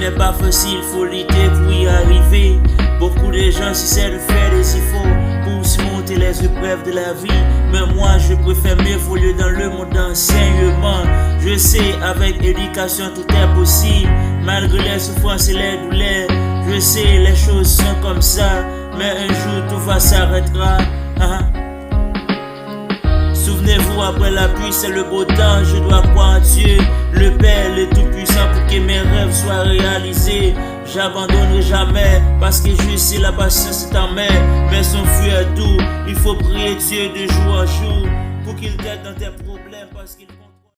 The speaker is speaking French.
n'est pas facile, faut lutter pour y arriver. Beaucoup de gens essaient de faire des efforts pour surmonter les épreuves de la vie. Mais moi je préfère m'évoluer dans le monde d'enseignement. Je sais avec éducation tout est possible. Malgré les souffrances et les douleurs, je sais les choses sont comme ça. Mais un jour tout va s'arrêtera. Souvenez-vous, après la pluie c'est le beau temps. Je dois croire en Dieu, le Père, le Tout-Puissant, pour que mes rêves soient réalisés. J'abandonnerai jamais, parce que je sais la patience est en mer. Mais son feu est doux, il faut prier Dieu de jour en jour pour qu'il t'aide dans tes problèmes, parce qu'il